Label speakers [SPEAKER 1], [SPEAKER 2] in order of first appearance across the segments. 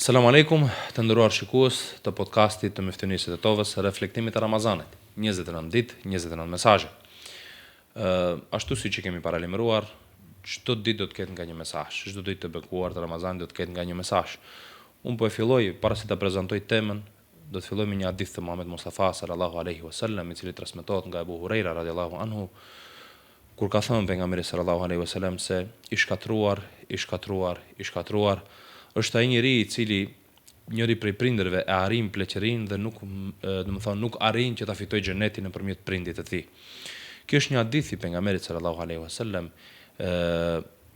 [SPEAKER 1] Selam aleikum, të nderuar shikues të podcastit të Miftinisë të Tovës, reflektimit të Ramazanit. 29 ditë, 29 mesazhe. Ashtu siç e kemi paralajmëruar, çdo ditë do të ketë nga një mesazh, çdo ditë të bekuar të Ramazanit do të ketë nga një mesazh. Unë po e filloj para se ta prezantoj temën, do të filloj me një hadith të Muhammed Mustafa sallallahu alaihi wasallam, i cili transmetohet nga Abu Huraira radhiyallahu anhu, kur ka thënë pejgamberi sallallahu alaihi wasallam se i shkatruar është ai njeri i cili njëri prej prindërve e arrin pleqërinë dhe nuk arrin që ta fitojë xhenetin nëpërmjet prindit të tij. Kjo është një hadith i pejgamberit sallallahu alaihi wasallam,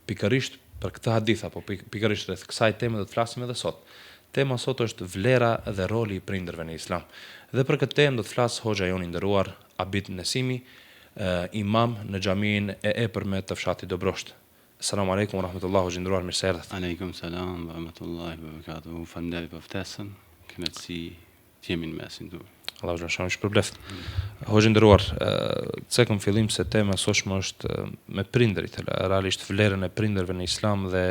[SPEAKER 1] pikërisht për këtë hadith apo pikërisht rreth kësaj teme do të flasim edhe sot. Tema sot është vlera dhe roli i prindërve në Islam. Dhe për këtë temë do të flas hoxha jon i nderuar Abid Nesimi, imam në xhamin e epërme të fshatit Dobroshtë. Assalamu alaikum wa rahmatullahi wa gjindruar, mirë se erdhët.
[SPEAKER 2] Aleikum salam wa rahmatullahi wa barakatuhu. Faleminderit për ftesën. Kënaqësi të jemi në mesin tuaj.
[SPEAKER 1] Allahu na shënoj shpërblet. Hoxha nderuar, cekëm fillim se tema sotshme është me prindërit, realisht vlerën e prindërve në Islam dhe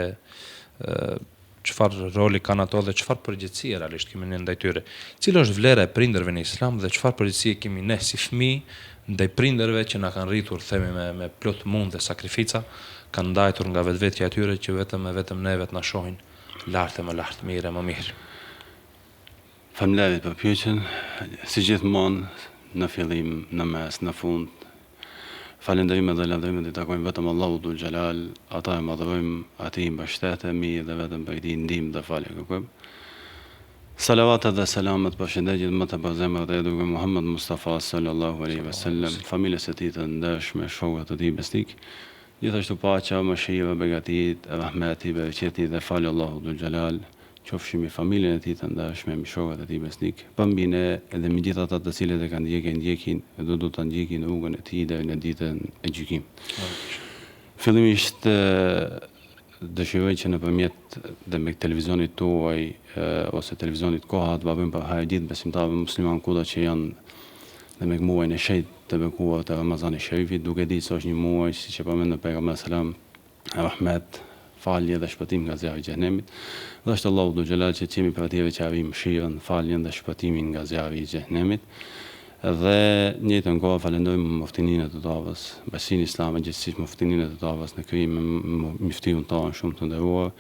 [SPEAKER 1] çfarë roli kanë ato dhe çfarë përgjegjësie realisht kemi ne ndaj tyre. Cila është vlera e prindërve në Islam dhe çfarë përgjegjësie kemi ne si fëmijë ndaj prindërve që na kanë rritur themi me plot mund dhe sakrifica, kanë ndajtur nga vetvetja e tyre që vetëm neve të na shohin lart e më lart, mirë e më mirë.
[SPEAKER 2] Faleminderit për pyetjen. Si gjithmonë, në fillim, në mes, në fund, falënderimet dhe lavdërimet i takojmë vetëm Allahut Dhul Xhelal, ata e madhrojmë, atij mbështetemi dhe vetëm prej tij ndihmë dhe falje kërkojmë. Salavatet dhe selamet për shëndetjet më të përzemër dhe edhur Muhammed Mustafa sallallahu alaihi wasallam, familjes së tij të ndershme, shokët e tij besnik, gjithashtu paqja, mëshira, begatit, rahmeti, bereqeti dhe falë Allahu Dhul Xhelal, qofshim i familjen e tij të ndershme, me shokët e tij besnik, përmbi ne edhe me gjithë ata të cilët e kanë ndjekin dhe do ta ndjekin rrugën e tij deri në ditën e gjykimit. Fillimisht dëshiroj që nëpërmjet dhe me televizionit tuaj ose televizionit Koha të bëjmë për hajë gjithë besimtarëve musliman kudo që janë dhe me muajin e shenjtë të bekuar të Ramazanit Sherifit, duke ditë se është një muaj siç e përmend pejgamberi selam, rahmet, falje dhe shpëtim nga zjarri i xhenemit. Dhe është Allahu Dhul Xhelal që jemi për atyre që arrim mëshirën, faljen dhe shpëtimin nga zjarri i xhenemit. Dhe në njëjtën kohë falenderojmë muftininë të Tavës, Bashkinë Islame gjithsesi muftininë të Tavës në krijim me miftiun tonë shumë të nderuar,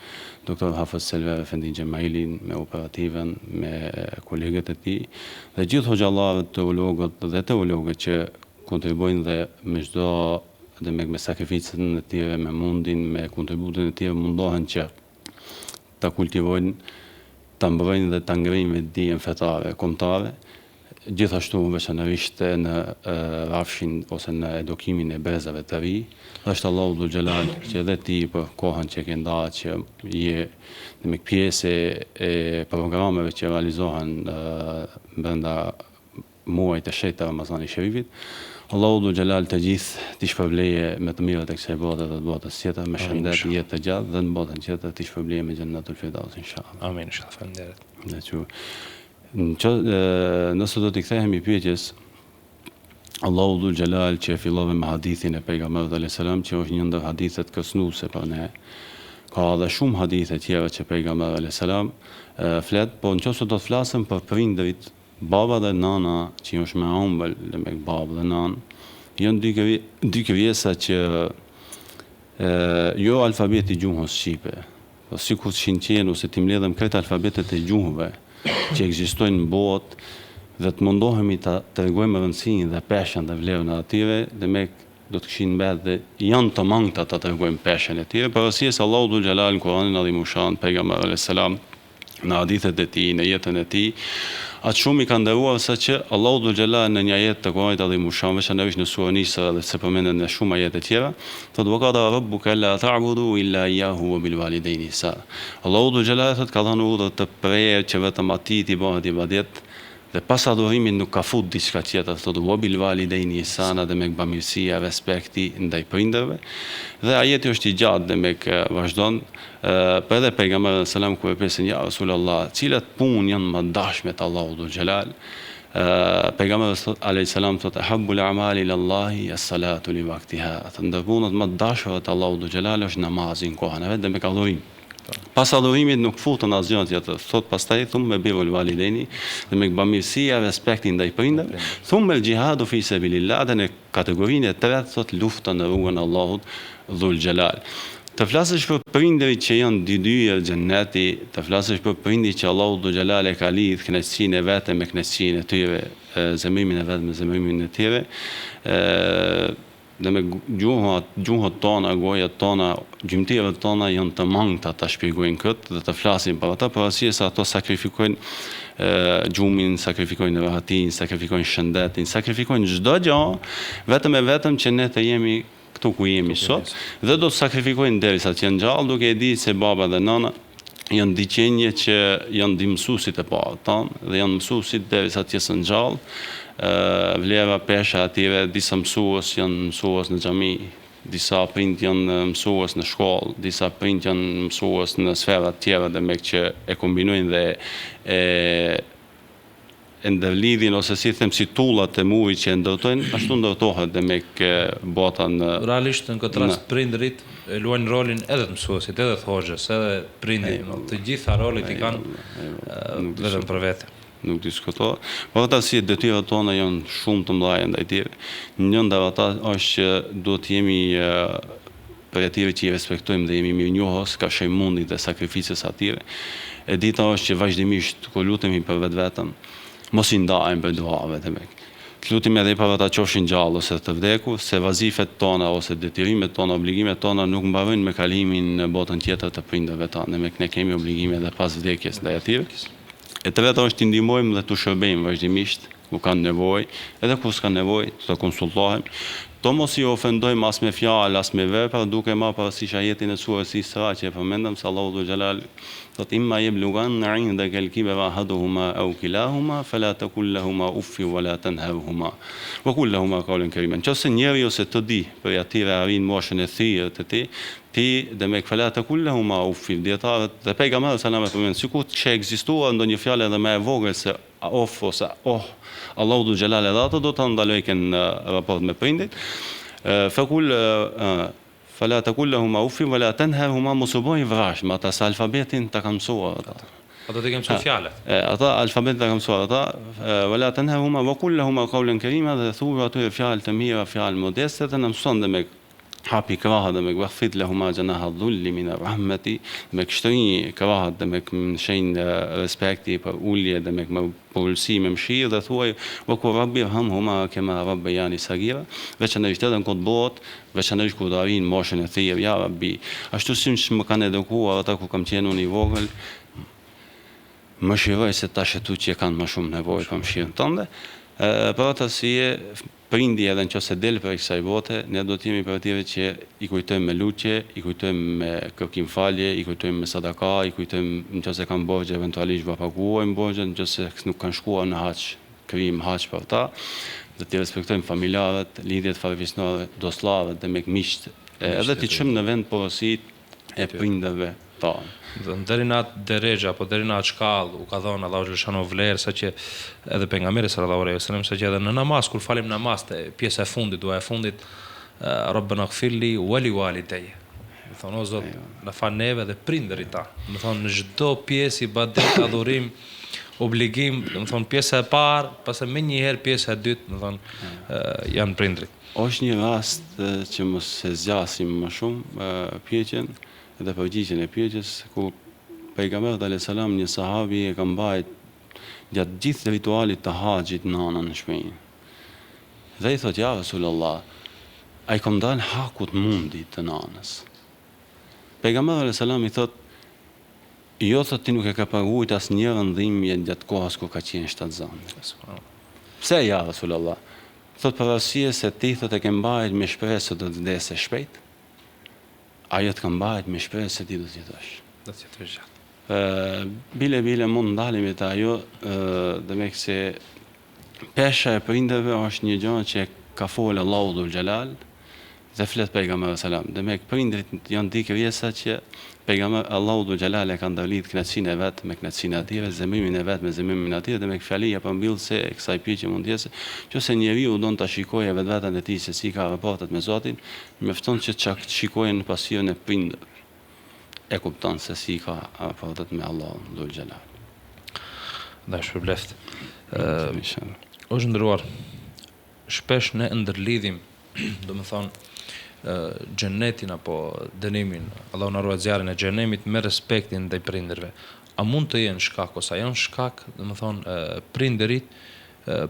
[SPEAKER 2] doktor Hafez Selver Efendi Xhemailin, me operativën, me kolegët e tij, dhe gjithë hoxhallarët, teologët dhe teologët që kontribuojnë dhe me çdo dhe me sakrificën e tyre, me mundin, me kontributin e tyre mundohen që ta kultivojnë, ta mbrojnë dhe ta ngrijnë vetdijen fetare, kombëtare. Gjithashtu veçanërisht në rrafshin ose në edukimin e brezave të ri. Është Allahu Dhul Xhelal që edhe ti për kohën që ke ndarë që je me pjesë e programeve që realizohen brenda muajit të shenjtë të Ramazanit Sherifit. Allahu Dhul Xhelal të gjithë t'i shpërbleje me të mirët e kësaj bote dhe të botës tjetër, me shëndet, jetë të gjatë dhe në botën tjetër t'i shpërbleje me Xhennetul Firdaus inshallah.
[SPEAKER 1] Amin inshallah. Faleminderit.
[SPEAKER 2] Nëse do t'i kthehemi pyetjes, Allahu Dhul Xhelal që fillove me hadithin e pejgamberit alayhis salam, që është një ndër hadithet kërcënuese për ne. Ka edhe shumë hadithe tjera që pejgamberi alayhis salam flet, po nëse do të flasëm për prindërit, baba dhe nana, që është më ëmbël me babë dhe nanë, janë dy krijesa që jo alfabeti gjuhës shqipe, po sikur shinqen ose ti mbledhëm këtë alfabetet e gjuhëve që ekzistojnë në botë dhe të mundohemi ta tregojmë rëndësinë dhe peshën dhe vlerën e atyre, dhe me do të kishin mbet dhe janë të mangëta ta tregojmë peshën e tyre, për arsye se Allahu Dhul Xhelal në Kur'anin Adhimushan, pejgamberi alayhis salam në hadithet e tij, në jetën e tij, atë shumë i ka nderuar sa që Allahu Dhul Xhelal në një ajet të Kur'anit Adhimushan, veçanërisht në surën Isra dhe se përmendet në shumë ajete tjera, thotë wa qada rabbuka alla ta'budu illa iyyahu wa bil walidayni ihsana. Allahu Dhul Xhelal thotë ka dhënë urdhër të prerë që vetëm atij t'i bëhet ibadet dhe pas adhurimit nuk ka fut diçka tjetër, thotë wa bil walidayni ihsana, dhe me bamirësia, respekti ndaj prindërve. Dhe ajeti është i gjatë dhe me vazhdon, për edhe pejgamberi selam kur e pyesin ja Rasulullah, cilat punë janë më dashme të Allahu Dhul Xhelal? Pejgamberi alayhis salam thotë habbul a'mali ila Allahi as-salatu li waqtiha. Ndër punët më të dashura të Allahu Dhul Xhelal është namazi në kohën e vet dhe me kallorim. Pas adhurimit nuk futën asgjë tjetër. Thot pastaj thumë me birrul valideni, dhe me bamirësia, respektin ndaj prindërve. Thumë el jihadu fi sabilillah, dhe në kategorinë e tretë thot lufta në rrugën e Allahut Dhul Xhelal. Të flasësh për prindërit që janë dydyja xheneti, të flasësh për prindërit që Allahu Dhul Xhelal e ka lidh kënaqësinë e vetë me kënaqësinë e tyre, zemrimin e vetë me zemrimin e tyre, dhe me gjuhët tona, gojët tona, gjymtyrët tona janë të mangëta ta shpjegojnë këtë dhe të flasin për ata, për arsye se ato sakrifikojnë gjumin, sakrifikojnë rahatin, sakrifikojnë shëndetin, sakrifikojnë çdo gjë, vetëm që ne të jemi këtu ku jemi sot, dhe do të sakrifikojnë derisa të jenë gjallë, duke e ditë se baba dhe nana janë diqenje që janë di mësuesit e parë tanë, dhe janë mësuesit derisa të jesën gjallë. Vlera pesha atyre, disa mësues janë mësues në xhami, disa prind janë mësues në shkollë, disa prind janë mësues në sfera të tjera, dhe me që e kombinojnë dhe e ndërlidhin ose si them si tullat e murit që e ndërtojnë, ashtu ndërtohet dhe me bota në...
[SPEAKER 1] Realisht në këtë rast prindërit luajnë rolin edhe të mësuesit, edhe të hoxhës, edhe prindit, të gjitha rolit i kanë vetëm për vete.
[SPEAKER 2] Nuk diskutohet. Por ata si detyrat tona janë shumë të mëdha ndaj tyre. Një ndër ata është që duhet të jemi për atyre që i respektojmë dhe jemi mirënjohës ka shejmundit dhe sakrificës atyre. E dita është që vazhdimisht kur lutemi për vetveten, mos i ndajmë për duave të mek. Të lutim edhe për ata qofshin gjallë ose të vdekur, se vazifet tona ose detyrimet tona, obligimet tona nuk mbarojnë me kalimin në botën tjetër të prindërve tanë, mek ne kemi obligime edhe pas vdekjes ndaj atyre. E të vetë është të ndihmojmë dhe të shërbejmë vazhdimisht, ku kanë nevojë, edhe kur s'kan nevojë, të konsultohem. To mos i ofendojmë as me fjalë, as me vepra, duke marrë parasysh ajetin e surës Isra që e përmendëm se Allahu Dhul Xhelal thot imma yablughanna 'indaka al-kibara ahaduhuma aw kilahuma fala taqul lahumā uff wa la tanharhumā wa qul lahumā qawlan karīmā. Nëse njëri ose të di për atyre arrin moshën e thirrë të ti dhe me fala taqul lahumā uff, dietarët dhe pejgamberi sallallahu alaihi wasallam sikur që ekzistuar ndonjë fjalë edhe më e vogël se of ose Allahu Dhul Xhelal edhe ato do të ndalojnë në raport me prindit. Fakul fala taqul lahumā uff wa la tanharhumā, mos u bëj vrash, me ata alfabetin ta kanë mësuar ata.
[SPEAKER 1] Ato të kemë mësuar fjalë.
[SPEAKER 2] Ata alfabetin ta kanë mësuar ata, wa la tanharhumā wa qul lahumā qawlan karīmā, dhe thuaj ato fjalë të mira, fjalë modeste, dhe na mëson dhe me hapi krahat dhe me wakhfid lahumā janaha dhulli min ar-rahmati, me kështërinj krahat dhe me shenjë respekti për ulje dhe me përullësi me mëshirë, dhe thuaj wa qul rabbi irhamhumā kamā rabbayānī saghīrā, veçanërisht edhe në këtë botë, veçanërisht kur do arrin moshën e thirrë, ja rabbi, ashtu siç më kanë edukuar ata kur kam qenë unë i vogël, më shiroj se tash ato që kanë më shumë nevojë për mëshirën tënde. Për atë arsye prindi edhe nëse del për kësaj bote, ne do të jemi për atyre që i kujtojmë me lutje, i kujtojmë me kërkim falje, i kujtojmë me sadaka, i kujtojmë nëse kanë borxhe eventualisht va paguajmë borxhet, nëse nuk kanë shkuar në haç, krijim haç për ta, dhe të respektojmë familjarët, lidhjet familjarë, dostllarët dhe me miqt, edhe të çojmë në vend porositë e prindërve tanë.
[SPEAKER 1] Deri në atë derexha apo deri në atë shkallë u ka dhënë Allahu xhaleshano vlerë, saqë edhe pejgamberi sallallahu alaihi wasallam saqë edhe në namaz kur falim namaz te pjesa e fundit, dua e fundit Rabbana ighfirli wa li walidayya. Do thonë o Zot, na fal neve dhe prindërit ta. Do thonë në çdo pjesë ibadet, adhurim, obligim, do thonë pjesa e parë, pastaj më një herë pjesa e dytë, do thonë janë prindrit.
[SPEAKER 2] Është një rast që mos e zgjasim më shumë pyetjen dhe përgjigjen e pyetjes, ku pejgamberi alayhis salam një sahabi e ka mbajt gjatë gjithë ritualit të haxhit nanën në shtëpi. Dhe i thot ja Rasulullah, ai kam dal hakut mundi të nanës. Pejgamberi alayhis salam i thot jo, thot ti nuk e ka paguajt asnjëherë dhimbje gjatë kohës kur ka qenë shtatzan. Pse ja Rasulullah? Thot për arsye se ti thot e ke mbajt me shpresë se do të vdesë shpejt. Ajo të kam mbajt me shpresë se ti do të jetosh.
[SPEAKER 1] Do të jetosh gjatë.
[SPEAKER 2] Bile mund ndalemi të ajo, dhe me këse pesha e prindërve është një gjë që ka folë Allahu Dhul Xhelal dhe flet pejgamberi sallam. Dhe me prindrit janë di krijesa që pejgamberi Allahu Dhul Xhelal e ka ndërlidh kënaqësinë e vet me kënaqësinë e atyre, zemrimin e vet me zemrimin e atyre, dhe me fjalia përmbyll se kësaj pyetje mund të jetë nëse njeriu don ta shikojë vetveten e tij se si ka raportet me Zotin, mjafton që çka shikojnë në pasjën e prindërve. e kupton se si ka raportet me Allahun dhul xhelal.
[SPEAKER 1] Dhe shpërbleft. Është ndëruar, shpesh ne ndërlidhim, do më thonë, xhenetin apo dënimin, Allahu na ruaj zjarrin e xhenemit me respektin ndaj prindërve. A mund të jenë shkak ose janë shkak, do më thonë, prindërit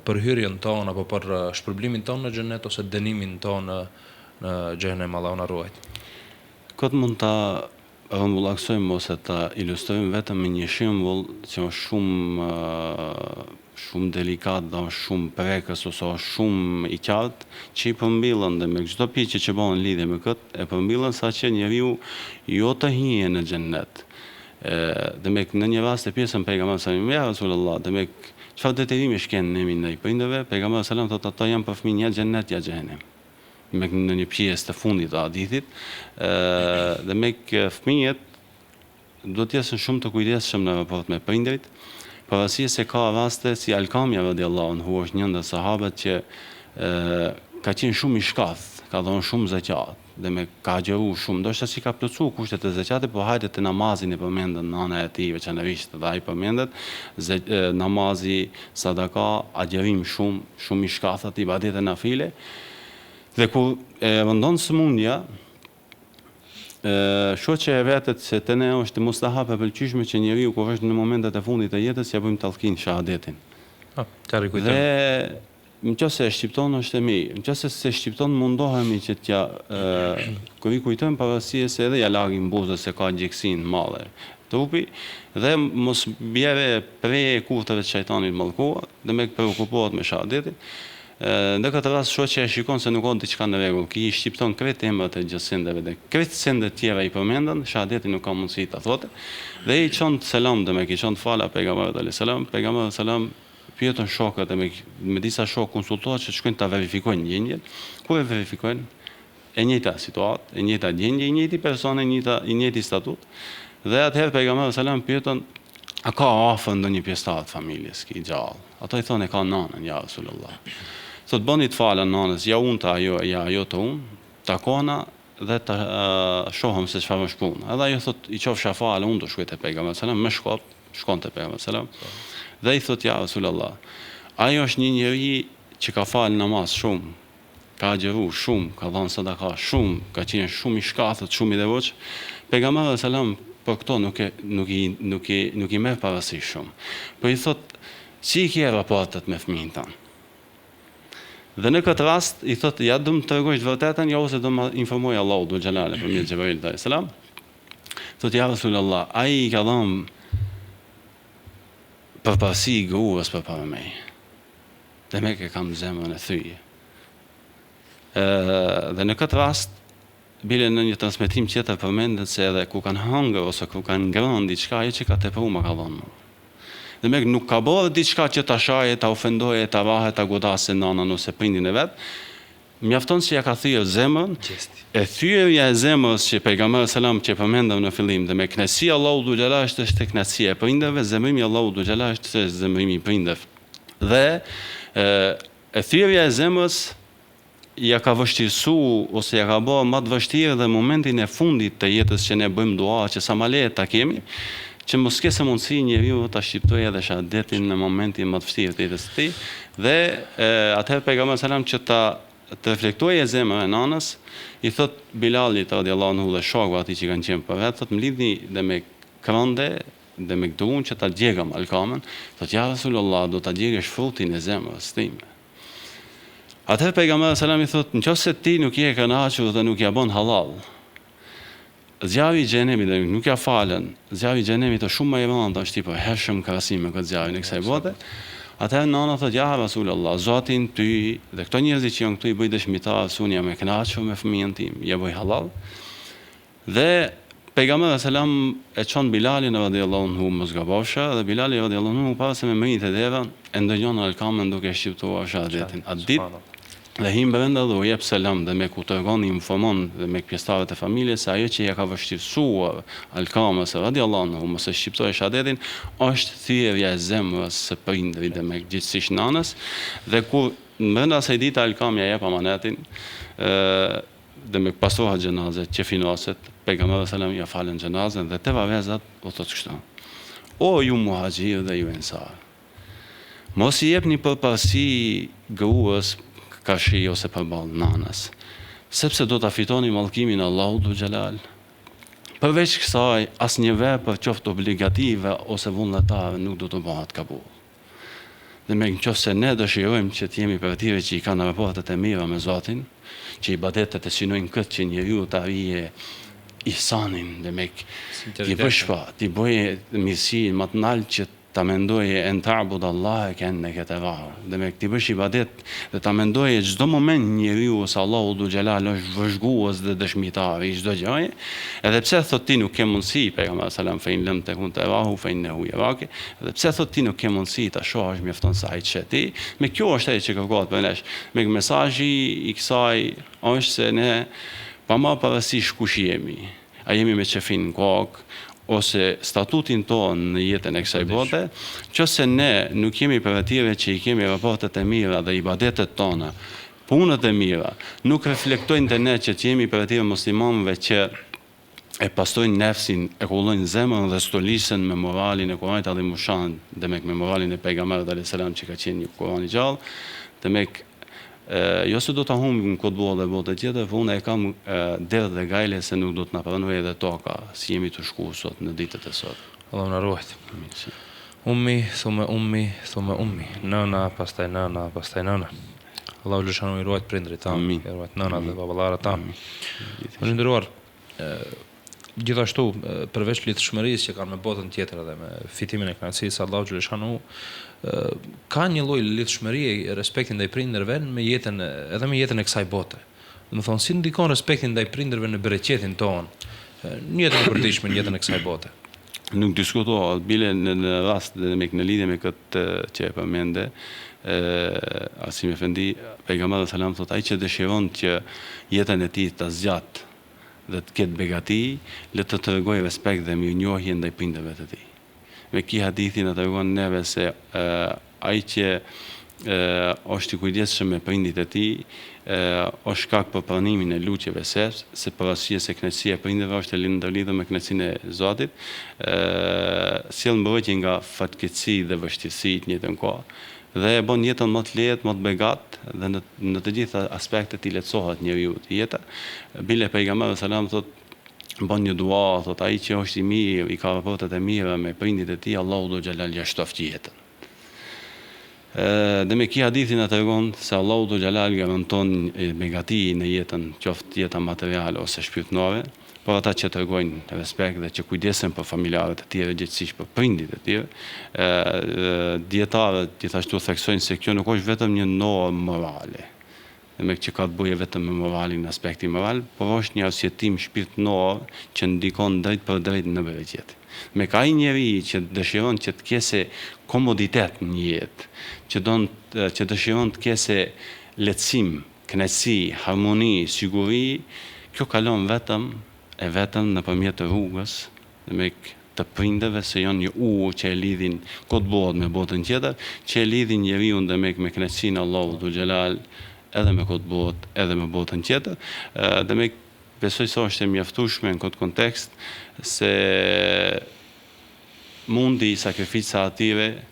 [SPEAKER 1] për hyrjen tonë apo për shpërblimin tonë në xhenet ose dënimin tonë në xhenem, Allahu na ruaj.
[SPEAKER 2] Këtë mund ta rrëmbullaksojmë ose ta ilustrojmë vetëm me një shembull që është shumë delikat dhe shumë prekës ose shumë i qartë, që i përmbillën dhe me çdo pyetje që bëhen lidhje me këtë, e përmbillën sa që njeriu jo të hije në xhennet. Dhe me në një rast e pjesën pejgamberi sallallahu alaihi wasallam, ja Rasulullah, dhe me çfarë detyrimi shken ne ndaj prindërve, pejgamberi sallallahu alaihi wasallam thotë ato janë për fëmijë ja xhennet ja xhenem. Me në një pjesë të fundit të hadithit, dhe me fëmijët do të jenë shumë të kujdesshëm në raport me prindërit, pavarësisht se ka raste si Alkamja radhiyallahu anhu, është një ndër sahabët që ka qenë shumë i shkath, ka dhënë shumë zakat, dhe me ka agjeru shumë, ndoshta si ka plotësuar kushtet e zakatit, por hajde te namazin e përmendën nana e tij veçanërisht dhe ai përmendet namazi, sadaka, agjerim shumë i shkathët, ibadete nafile. Dhe kur e rëndon sëmundja, shoqja e vetet se te ne është mustahab e pëlqyeshme që njeriu kur është në momentet e fundit të jetës ja bëjmë tallkin shahadetin. Dhe nëse e shqipton është e mirë, nëse se shqipton mundohemi që t'ja kur i kujtojmë pavarësisht se edhe ja lagim buzës se ka gjeksin madhe trupi dhe mos bjeve prej kurtëve të shejtanit mallkuar dhe me preokupohet me shahadetin. Në këtë rast shoqja e shikon se nuk ka diçka në rregull, ki i shqipton krejt emrat e gjithë sendeve dhe krejt sendet tjera i përmendën, shahadetin nuk ka mundësi ta thotë, dhe i çon selam dhe me ki çon fala pejgamberit alayhis salam, pejgamberi salam pyetën shokët e me disa shokë konsultohet që shkojnë ta verifikojnë gjendjen. Kur e verifikojnë, e njëjta situatë, e njëjta gjendje, i njëjti person, i njëjti statut. Dhe atëherë pejgamberi salam pyetën, a ka afër ndonjë pjesëtar të familjes ki gjallë? Ato i thonë e ka nanën, ja Rasulullah. Thot bëni të falën nanës, ja unë të ajo, ja ajo të unë, takona dhe të shohëm se çfarë është punë. Edhe ajo thot i qofsha falë, unë do shkoj te pejgamberi salam, me shkon te pejgamberi salam. Dhe i thot ja Rasulullah, ajo është një njeri që ka falë namaz shumë, ka agjeru shumë, ka dhënë sadaka shumë, ka qenë shumë i shkathët, shumë i devotshëm. Pejgamberi salam për këto nuk i merr parasysh shumë. Po i thot, si i ke raportet me fëmijën tanë? Dhe në këtë rast i thot, ja do më tregojsh vërtetën, ja ose do më informoj Allahu dhul xhelal përmes Xhebrailit alayhis salam. Thot ja Rasulullah, ai i ka dhënë përparësi i gruas përpara meje. Dhe me ke kam zemrën e thyje. Dhe në këtë rast, bile në një transmetim tjetër përmendet se edhe ku kanë hangër ose ku kanë ngrënë diçka, ajo që ka tepruar më ka dhënë mua. Dhe me nuk ka bërë diçka që ta shaje, ta ofendoje, ta vahe, ta godase nanën ose prindin e vet. Mjafton që ja ka thyer zemrën, e thyerja e zemrës që pejgamberi selam që përmendëm në fillim, dhe me kënaqësi Allahu dhul xhelal është kënaqësia e prindërve, zemrimi Allahu dhul xhelal është zemrimi i prindërve. Dhe e thyrja e zemrës ja ka vështirësuar ose ja ka bërë më të vështirë dhe momentin e fundit të jetës që ne bëjmë dua që sa më lehet ta kemi, që mos kese mundësi njeriu ta shqiptojë edhe shahadetin në momentin më të vështirë të jetës së tij. Dhe atëherë pejgamberi selam që të reflektojë zemrën e nanës, i thot Bilalit radhiyallahu anhu dhe shokëve atij që kanë qenë për vet, thot më lidhni dhe me kënde dhe me këduun që ta djegam Alkamën, thot ja Rasulullah, do ta djegësh frutin e zemrës time. Atëherë pejgamberi selam i thot, nëse ti nuk je kënaqur dhe nuk ja bën halal, zjarri i xhenemit dhe nuk ja falen, zjarri i xhenemit është shumë më i rëndë, është i përhershëm krahasim me këtë zjarrin e kësaj bote. Atëherë nana thot, ja Rasulullah, Zotin ty dhe këto njerëz që janë këtu i bëj dëshmitar, unë jam e kënaqur me fëmijën tim, ja bëj halal. Dhe pejgamberi selam e çon Bilalin radhiyallahu anhu mos gabosha, dhe Bilali radhiyallahu anhu para se me mrit e derën e ndëgjon Alkamën duke shqiptuar shahadetin. Atë ditë dhe him brenda dhe u jep selam dhe me ku tregon informon dhe me pjesëtarët e familjes se ajo që ja ka vështirësuar Alkamës radhiyallahu anhu mos e shqiptojë shahadetin është thirrja e zemrës së prindërit dhe me gjithësisht nanës. Dhe kur brenda asaj dite Alkamja jep amanetin, dhe me pastroha gjenazet që finaset, pejgamberi sallam ja falen gjenazën dhe te vavezat u thotë kështu. O ju muhaxhir dhe ju ensar, mos i jepni përparësi gruas, kashi ose përballë nanës, sepse do ta fitoni mallkimin e Allahut dhul xhelal. Përveç kësaj, asnjë vepër qoftë obligative ose vullnetare nuk do të bëhet kabul. Dhe me nëse ne dëshirojmë që të jemi për atyre që i kanë raportet e mira me Zotin, që ibadetet e synojnë këtë që njeriu të arrijë ihsanin, dhe me t'i bësh t'i bëje mirësinë më të lartë që ta mendoje en ta'bud Allah ka'annaka tarahu, dhe me t'i bësh ibadet dhe ta mendoje çdo moment njeriu se Allahu dhul xhelal është vëzhgues dhe dëshmitar i çdo gjëje, edhe pse thot ti nuk ke mundësi, pejgamberi sallam fe in lam takun tarahu fe innahu yaraka, edhe pse thot ti nuk ke mundësi ta shohësh mjafton sa ai çeti, me kjo është ajo që kërkohet për nesh. Me mesazhi i kësaj është se ne pa marrë parasysh kush jemi. A jemi me qefin në kokë, ose statutin tonë në jetën e kësaj bote, qëse ne nuk jemi për atyre që i kemi raportet e mira dhe ibadetet tona, punët e mira, nuk reflektojnë të ne që jemi për atyre muslimanëve që e pastrojnë nefsin, e kullojnë zemrën dhe stolisën me moralin e Kuranit adhe mushan, dhe me moralin e pejgamberit alayhis salam që ka qenë një Kurani gjallë, dhe me jo se do të humbim këtë botë dhe botë tjetër, por unë e kam derë dhe gajle se nuk do të na pranojë edhe toka, si jemi të shku sot në ditët e sot.
[SPEAKER 1] Allah na ruajt. Ummi, thume ummi. Nëna, pastaj nëna, pastaj nëna. Allahu xhashanu i ruajt prindrit tanë, i ruajt nëna dhe baballarët tanë. Më nderuar, gjithashtu, përveç lidhshmërisë që kanë me botën tjetër dhe me fitimin e kënaqësisë, Allahu xhashanu ka një lloj lidhshmërie, respekti ndaj prindërve me jetën, edhe me jetën e kësaj bote. Do të thonë, si ndikon respekti ndaj prindërve në bereqetin tonë, në jetën e përditshme, në jetën e kësaj bote.
[SPEAKER 2] Nuk diskutohet, bile në rast dhe në lidhje me këtë që e përmende, Asim Efendi, pejgamberi sallam thotë, ai që dëshiron që jetën e tij ta zgjat dhe të ketë begati, le të tregojë respekt dhe mirënjohje ndaj prindërve të tij. Me ki hadithi në të regon neve se ai që është i kujdesshëm me prindit e tij, është shkak për pranimin e luçjeve se pavarësisht se kënaqësia e prindërve është e ndërlidhur me kënaqësinë e Zotit, sjell mbrojtje nga fatkeqësi dhe vështirësi në njëjtën kohë. Dhe e bën jetën më të lehtë, më të begat, dhe në të gjitha aspektet i lehtësohet njeriu jeta. Bile pejgamberi sallam thotë, bën një dua, thot ai që është i mirë, i ka raportet e mira me prindit e tij, Allahu dhul xhelal ja shtoft jetën. Dhe me ki hadithin e tregon se Allahu dhul xhelal garanton begati në jetën, qoftë jeta materiale ose shpirtërore, por ata që tregojnë respekt dhe që kujdesen për familjarët e tyre, gjithsesi për prindit e tyre. Dietarët gjithashtu theksojnë se kjo nuk është vetëm një normë morale, me që ka të bëjë vetëm me moralin, aspekti moral, por është një arsjetim shpirtëror që ndikon drejt për drejt në bereqet. Me ka ai njeri që dëshiron që të kese komoditet në jetë, që dëshiron të kese lehtësim, kënaqësi, harmoni, siguri, kjo kalon vetëm nëpërmjet rrugës, me të prindërve se janë një që e lidhin këtë botë me botën tjetër, që e lidhin njeriu dhe me kënaqësinë Allahu dhul xhelal, edhe me këtë botë, edhe me botën tjetër, dhe me besoj se është e mjaftueshme në këtë kontekst, se mundi i sakrifica atyre,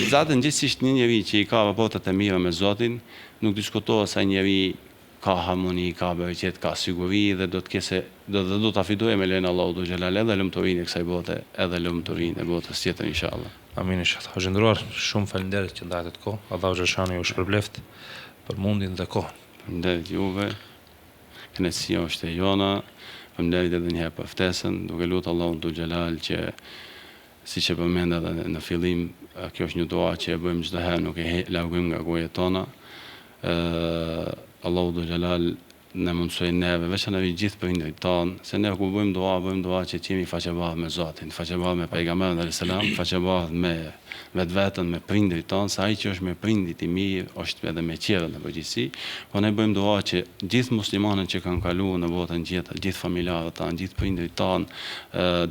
[SPEAKER 2] zatën gjithësisht një njeri që i ka raportet e mira me Zotin, nuk diskutohet se ai njeri ka harmoni, ka bereqet, ka siguri dhe do ta fitojë me lejen e Allahut dhul xhelal edhe lumturinë e kësaj bote, edhe lumturinë e botës tjetër inshallah.
[SPEAKER 1] Amin inshallah. Xhendruar, shumë faleminderit që ndahet kohë. Allahu xhashani ju shpërbleft për mundin dhe kohën.
[SPEAKER 2] Faleminderit juve. Kënaqësia është e jona. Faleminderit edhe një herë për ftesën, duke lutur Allahun dhul xhelal që siç e përmenda edhe në fillim, kjo është një dua që e bëjmë çdo herë, nuk e largojmë nga gojet tona. Allahu dhul xhelal në mundsoj neve, veçanërisht gjithë prindërit tanë, se ne ku bëjmë dua që të jemi faqebartë me Zotin, faqebartë me pejgamberin alayhis salam, faqebartë me vetveten, me prindërit tanë, se ai që është me prindit i mirë, është edhe me qerën në përgjithësi, po ne bëjmë dua që gjithë muslimanët që kanë kaluar në botën tjetër, gjithë familjarët tanë, gjithë prindërit tanë,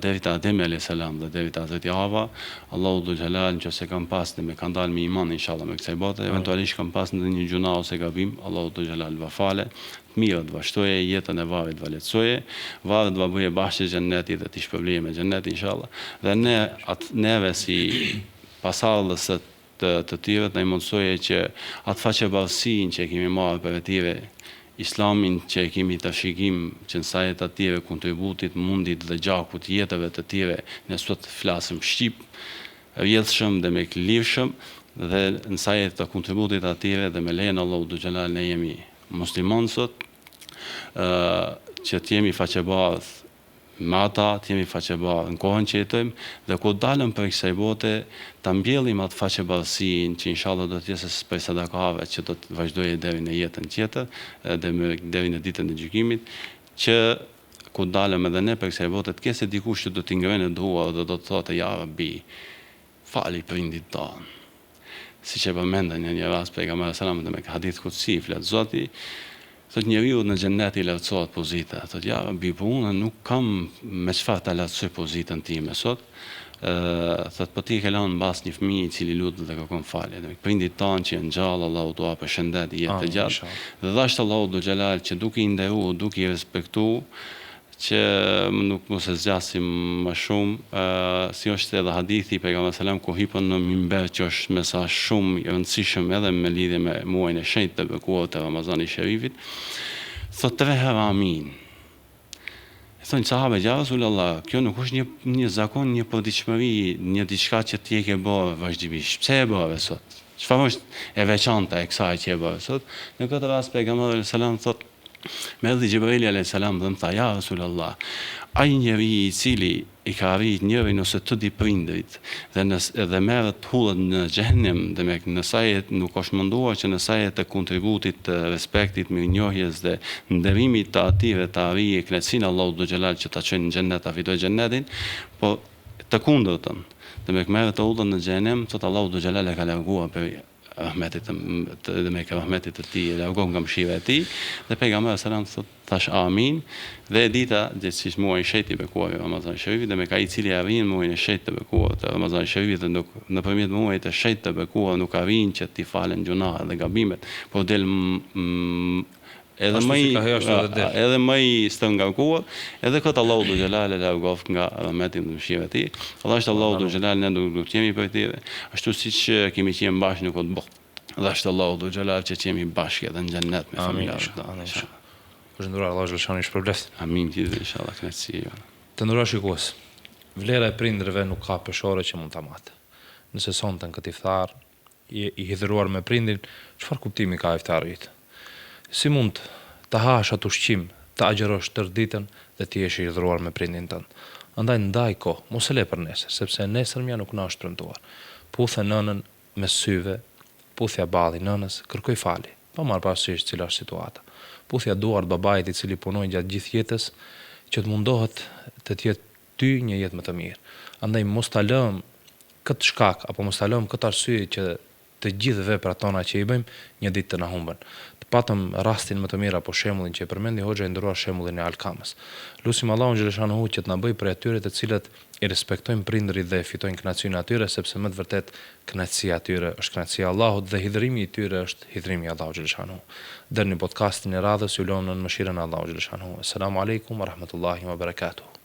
[SPEAKER 2] deri te Ademi alayhis salam dhe deri te Hazreti Hava, Allahu dhul xhelal nëse kanë pas me kanë dalë me iman inshallah me kësaj bote, eventualisht kanë pas ndonjë gjuna ose gabim, Allahu dhul xhelal va fale, të mirë të vazhdoje, jetën e varrit të lehtësoje, varri do bëje bashkë xheneti dhe të shpërblije me xheneti inshallah. Dhe neve si pasardhës të tjerët na mundsoje që atë faqebarësinë që kemi marrë për vetive Islamin që kemi të shikim që në sajet atyre kontributit, mundit dhe gjakut jetëve të tjere, ne sot flasëm Shqip, rjedhshëm dhe me lirshëm, dhe në sajet të kontributit atyre dhe me lejnë Allahu dhu xhelal ne jemi musliman sot, që t'jemi faqebarë me ata, t'jemi faqebarë në kohën që jetojmë, dhe kur dalëm për kësaj bote, ta mbjellim atë faqebarësinë që inshallah do të jetë për sadakave që do të vazhdojë deri në jetën tjetër, deri në ditën e gjykimit, që kur dalëm edhe ne për kësaj bote, të kese dikush që do t'i ngrenë duar dhe do të thotë ja Rabbi, fali prindit tanë. Siç e përmendën në një rast pejgamberi sallallahu alajhi wasallam me hadith kutsi flet Zoti, thot njeriu në xhennet i lartësohet pozita. Thot ja Rabbi, po unë nuk kam me çfarë ta lartësoj pozitën time sot. Thot po ti ke lënë mbas një fëmijë i cili lutet dhe kërkon falje. Prindit tanë që janë gjallë, Allahu t'ua përshëndet jetë të gjatë. Dhe dhashtë Allahu dhu xhelal që duke i nderuar, duke i respektuar, që nuk mos e zgjasim më shumë, si është edhe hadithi pejgamberi sallam ku hipën në mimber që është mesazh shumë i rëndësishëm edhe me lidhje me muajin e shenjtë të bekuar të Ramazanit Sherifit, thot 3 herë amin. E thonë sahabët, ja Rasulullah, kjo nuk është një zakon, një përditshmëri, një diçka që ti e ke bërë vazhdimisht. Pse e bërë sot? Çfarë është e veçantë e kësaj që e bërë sot? Në këtë rast pejgamberi sallam thot me erdhi Gjibrili alayhis salam dhe më tha, ja Rasulullah, ai njeri i cili i ka arrit njërin ose të di prindrit dhe merret hullet në xhenem, dhe me nësa jetë nuk është munduar që nësa jetë të kontributit të respektit, mirënjohjes dhe nderimit të atyre të arrijë kënaqësinë Allahu dhu xhelal që ta çojnë në xhennet, ta fitojë xhennetin, po të kundërtën, dhe me merret të hullet në xhenem, thot Allahu dhu xhelal e ka larguar për rahmetit dhe me ka rahmetit të tij, largon nga mëshira e tij, dhe pejgamberi sallallahu alajhi wasallam thash amin, dhe dita gjithsesi muaji i shenjtë i bekuar i Ramazanit Sherifit, dhe me ka i cili arrin muajin e shenjtë të bekuar të Ramazanit Sherifit, dhe nëpërmjet muajit të shenjtë të bekuar nuk arrin që t'i falen gjunahet dhe gabimet, por del edhe më i stërngarkuar, edhe këtë Allahu dhu xhelal e largof nga rahmeti dhe mëshira e tij. Thashë Allahu dhu xhelal ne do të jemi për tyre, ashtu siç kemi qenë bashkë në këtë botë. Thashë Allahu dhu xhelal që jemi bashkë edhe në xhennet me familjarët.
[SPEAKER 1] Është ndurar Allahu xhelal shani shpërblet.
[SPEAKER 2] Amin ti inshallah kënaqësi.
[SPEAKER 1] Të ndurar shikues. Vlera e prindërve nuk ka peshore që mund ta matë. Nëse sonte në këtë iftar i hidhëruar me prindin, çfarë kuptimi ka iftari yt? Si mund të hash atë ushqim, të agjerosh tërë ditën dhe ti jesh i hidhëruar me prindin tënd? Andaj ndaj kohë, mos e le për nesër, sepse nesërmja nuk na është premtuar. Puthe nënën me syve, puthja balli nënës, kërkoj falje, pa marrë parasysh cila është situata. Puthja duart babait i cili punoi gjatë gjithë jetës, që të mundohet të jetë ty një jetë më të mirë. Andaj mos ta lëm këtë shkak apo mos ta lëm këtë arsye që të gjithë veprat tona që i bëjmë një ditë të na humbën. Të patëm rastin më të mirë apo shembullin që e përmendi hoxha i nderuar, shembullin e Alkamës. Lutim Allahun xhaleshanuhu që të na bëjë prej atyre të cilët i respektojnë prindërit dhe fitojnë kënaqësinë atyre, sepse më të vërtet kënaqësia atyre është kënaqësia e Allahut dhe hidhrimi i tyre është hidhrimi i Allahut xhaleshanuhu. Deri në podcastin e radhës ju lëm në mëshirën e Allahut xhaleshanuhu. Assalamu alaikum wa rahmatullahi wa barakatuh.